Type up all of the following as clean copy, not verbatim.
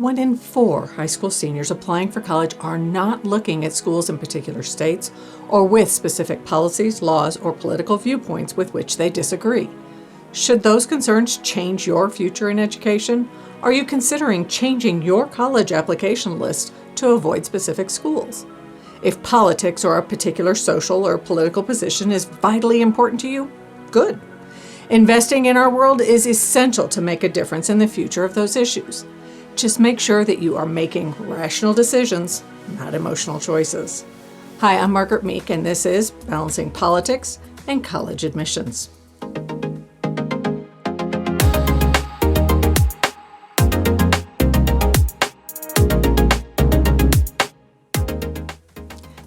1 in 4 high school seniors applying for college are not looking at schools in particular states or with specific policies, laws, or political viewpoints with which they disagree. Should those concerns change your future in education? Are you considering changing your college application list to avoid specific schools? If politics or a particular social or political position is vitally important to you, good. Investing in our world is essential to make a difference in the future of those issues. Just make sure that you are making rational decisions, not emotional choices. Hi, I'm Margaret Meek, and this is Balancing Politics and College Admissions.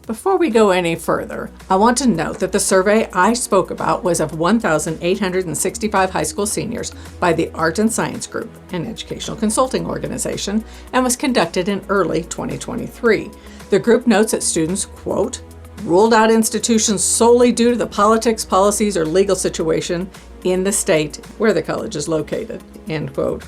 Before we go any further, I want to note that the survey I spoke about was of 1,865 high school seniors by the Art and Science Group, an educational consulting organization, and was conducted in early 2023. The group notes that students, quote, ruled out institutions solely due to the politics, policies, or legal situation in the state where the college is located, end quote.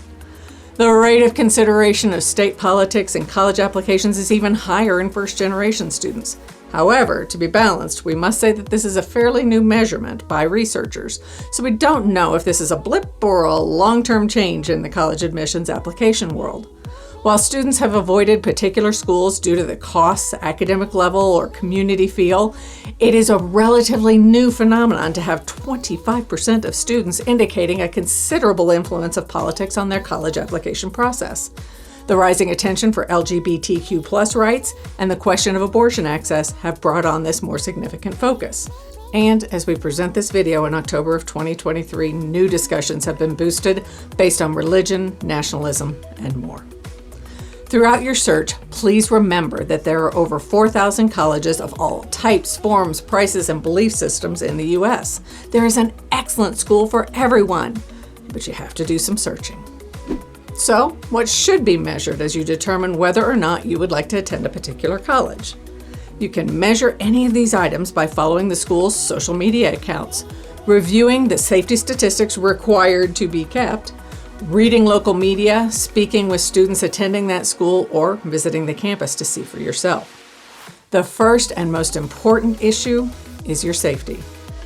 The rate of consideration of state politics in college applications is even higher in first-generation students. However, to be balanced, we must say that this is a fairly new measurement by researchers, so we don't know if this is a blip or a long-term change in the college admissions application world. While students have avoided particular schools due to the costs, academic level, or community feel, it is a relatively new phenomenon to have 25% of students indicating a considerable influence of politics on their college application process. The rising attention for LGBTQ+ rights and the question of abortion access have brought on this more significant focus. And as we present this video in October of 2023, new discussions have been boosted based on religion, nationalism, and more. Throughout your search, please remember that there are over 4,000 colleges of all types, forms, prices, and belief systems in the U.S. There is an excellent school for everyone, but you have to do some searching. So, what should be measured as you determine whether or not you would like to attend a particular college? You can measure any of these items by following the school's social media accounts, reviewing the safety statistics required to be kept, reading local media, speaking with students attending that school, or visiting the campus to see for yourself. The first and most important issue is your safety.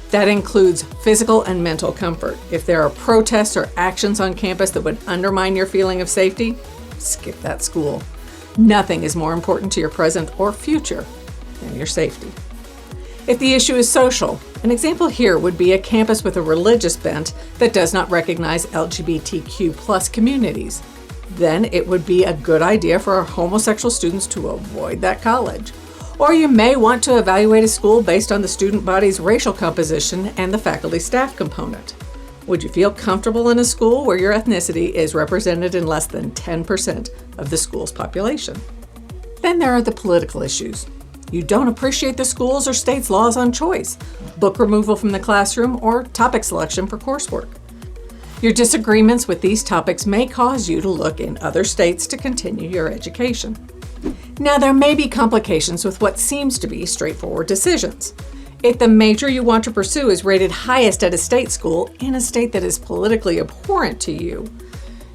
That includes physical and mental comfort. If there are protests or actions on campus that would undermine your feeling of safety, skip that school. Nothing is more important to your present or future than your safety. If the issue is social, an example here would be a campus with a religious bent that does not recognize LGBTQ+ communities. Then it would be a good idea for our homosexual students to avoid that college. Or you may want to evaluate a school based on the student body's racial composition and the faculty-staff component. Would you feel comfortable in a school where your ethnicity is represented in less than 10% of the school's population? Then there are the political issues. You don't appreciate the school's or state's laws on choice, book removal from the classroom, or topic selection for coursework. Your disagreements with these topics may cause you to look in other states to continue your education. Now, there may be complications with what seems to be straightforward decisions. If the major you want to pursue is rated highest at a state school in a state that is politically abhorrent to you,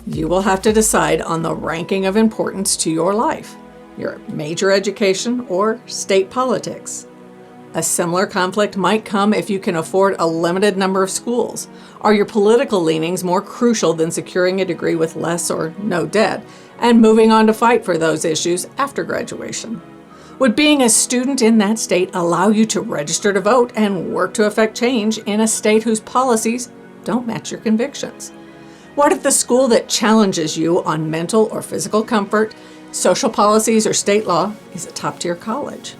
you will have to decide on the ranking of importance to your life, your major education or state politics. A similar conflict might come if you can afford a limited number of schools. Are your political leanings more crucial than securing a degree with less or no debt and moving on to fight for those issues after graduation? Would being a student in that state allow you to register to vote and work to affect change in a state whose policies don't match your convictions? What if the school that challenges you on mental or physical comfort, social policies, or state law is a top-tier college?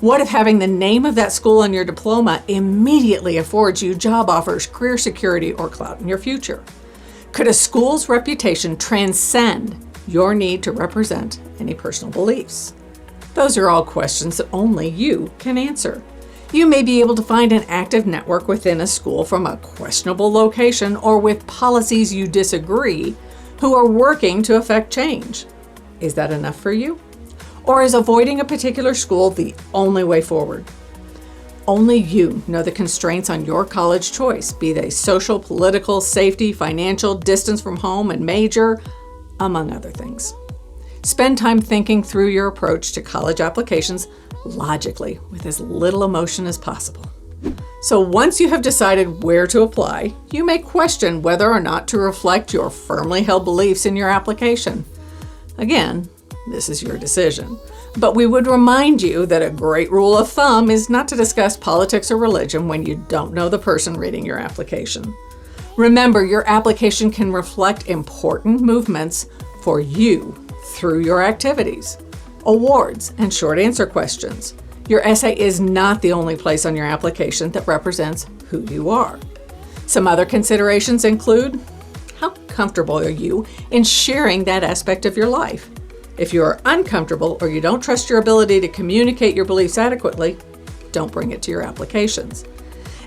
What if having the name of that school on your diploma immediately affords you job offers, career security, or clout in your future? Could a school's reputation transcend your need to represent any personal beliefs? Those are all questions that only you can answer. You may be able to find an active network within a school from a questionable location or with policies you disagree who are working to affect change. Is that enough for you? Or is avoiding a particular school the only way forward? Only you know the constraints on your college choice, be they social, political, safety, financial, distance from home, and major, among other things. Spend time thinking through your approach to college applications logically with as little emotion as possible. So once you have decided where to apply, you may question whether or not to reflect your firmly held beliefs in your application. Again, this is your decision. But we would remind you that a great rule of thumb is not to discuss politics or religion when you don't know the person reading your application. Remember, your application can reflect important movements for you through your activities, awards, and short answer questions. Your essay is not the only place on your application that represents who you are. Some other considerations include how comfortable are you in sharing that aspect of your life? If you are uncomfortable or you don't trust your ability to communicate your beliefs adequately, don't bring it to your applications.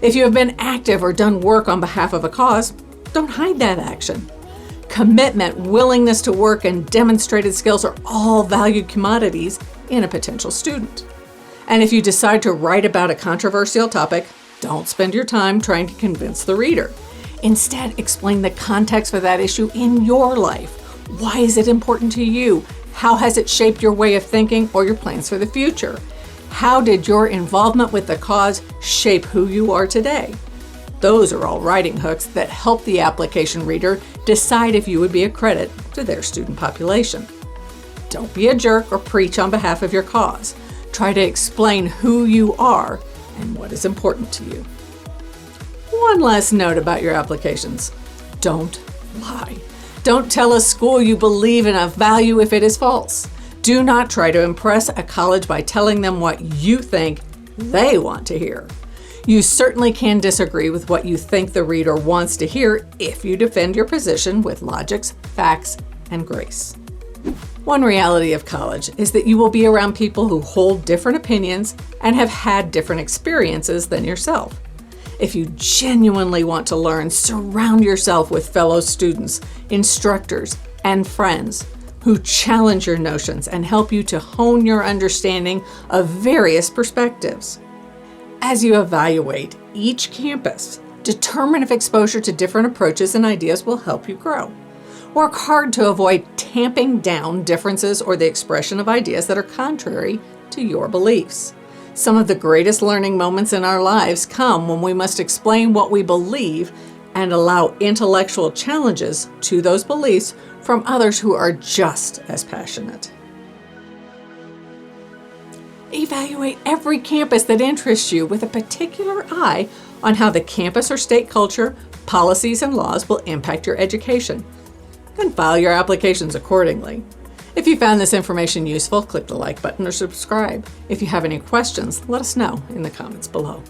If you have been active or done work on behalf of a cause, don't hide that action. Commitment, willingness to work, and demonstrated skills are all valued commodities in a potential student. And if you decide to write about a controversial topic, don't spend your time trying to convince the reader. Instead, explain the context for that issue in your life. Why is it important to you? How has it shaped your way of thinking or your plans for the future? How did your involvement with the cause shape who you are today? Those are all writing hooks that help the application reader decide if you would be a credit to their student population. Don't be a jerk or preach on behalf of your cause. Try to explain who you are and what is important to you. One last note about your applications. Don't lie. Don't tell a school you believe in a value if it is false. Do not try to impress a college by telling them what you think they want to hear. You certainly can disagree with what you think the reader wants to hear if you defend your position with logics, facts, and grace. One reality of college is that you will be around people who hold different opinions and have had different experiences than yourself. If you genuinely want to learn, surround yourself with fellow students, instructors, and friends who challenge your notions and help you to hone your understanding of various perspectives. As you evaluate each campus, determine if exposure to different approaches and ideas will help you grow. Work hard to avoid tamping down differences or the expression of ideas that are contrary to your beliefs. Some of the greatest learning moments in our lives come when we must explain what we believe and allow intellectual challenges to those beliefs from others who are just as passionate. Evaluate every campus that interests you with a particular eye on how the campus or state culture, policies, and laws will impact your education. And file your applications accordingly. If you found this information useful, click the like button or subscribe. If you have any questions, let us know in the comments below.